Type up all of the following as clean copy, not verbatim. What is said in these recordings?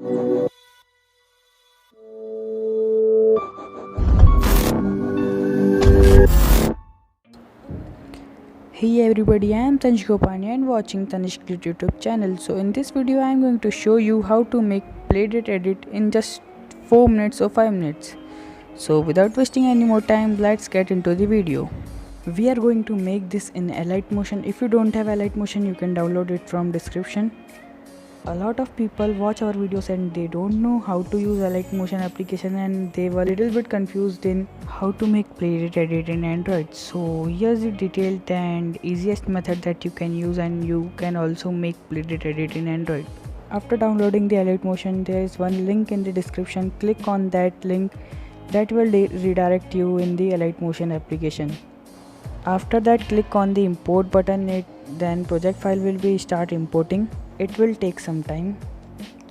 Hey everybody, I am Tanishq and watching Tanishq LIT YouTube channel. So in this video I am going to show you how to make playdate edit in just 4 minutes or 5 minutes. So without wasting any more time, let's get into the video. We are going to make this in Light Motion. If you don't have Light Motion, you can download it from description. A lot of people watch our videos and they don't know how to use a Light Motion application, and they were a little bit confused in how to make playdate edit in Android. So here's the detailed and easiest method that you can use, and you can also make playdate edit in Android. After downloading the Light Motion, there is one link in the description. Click on that link, that will redirect you in the Light Motion application. After that, click on the import button. Then project file will be start importing. It will take some time,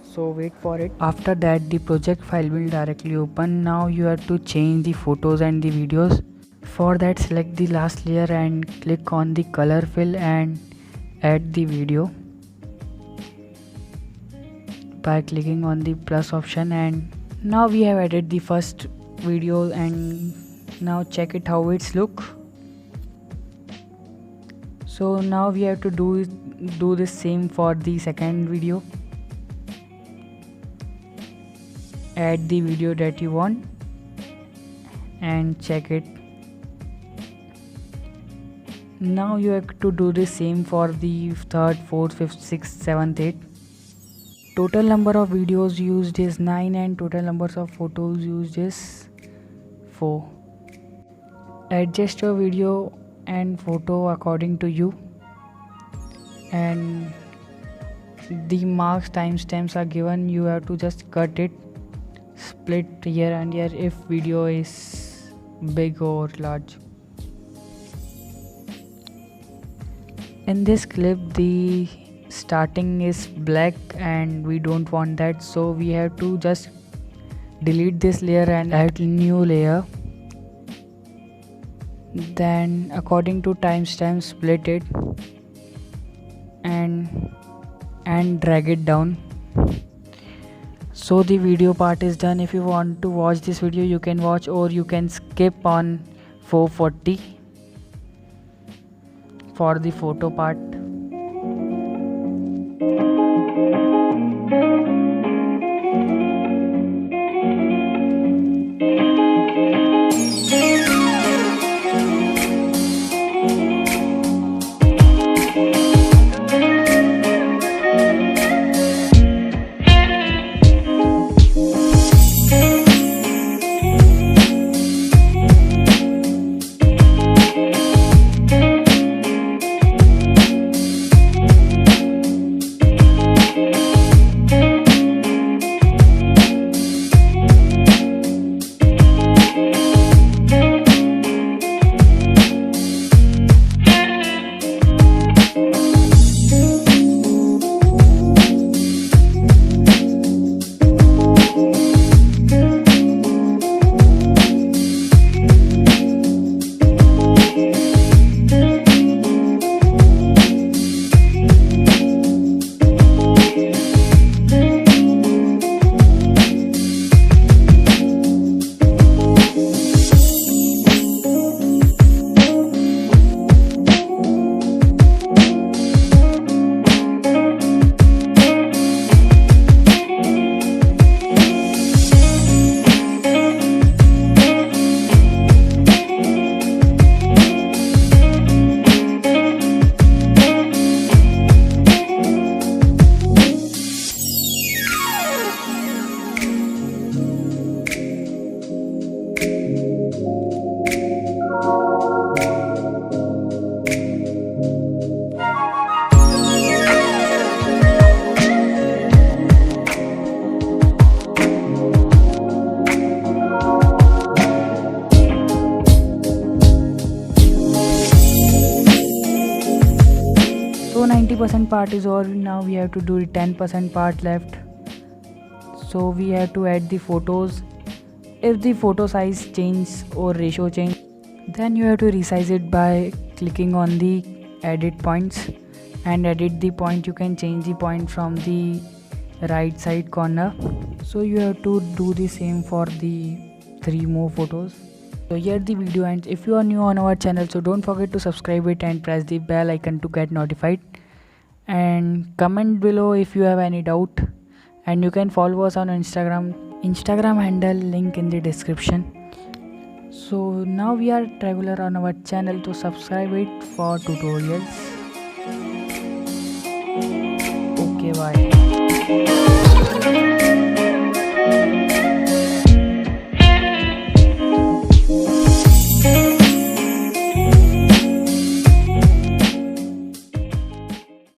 so wait for it. After that, the project file will directly open. Now you have to change the photos and the videos. For that, select the last layer and click on the color fill and add the video by clicking on the plus option. And now we have added the first video, and now check it how it's look. So now we have to do the same for the second video. Add the video that you want and check it. Now you have to do the same for the third, fourth, fifth, sixth, seventh, eighth. Total number of videos used is 9 and total numbers of photos used is 4. Adjust your video and photo according to you, and the marks timestamps are given. You have to just cut it, split here and here if video is big or large. In this clip, the starting is black and we don't want that, so we have to just delete this layer and add a new layer. Then according to timestamp, split it and drag it down. So the video part is done. If you want to watch this video, you can watch, or you can skip on 440 for the photo part. So 90% part is over. Now we have to do the 10% part left. So we have to add the photos. If the photo size change or ratio change, then you have to resize it by clicking on the edit points and edit the point. You can change the point from the right side corner. So you have to do the same for the 3 more photos. So here the video ends. If you are new on our channel, so don't forget to subscribe it and press the bell icon to get notified, and comment below if you have any doubt. And you can follow us on Instagram handle, link in the description. So now we are regular on our channel, to subscribe it for tutorials. Okay, bye.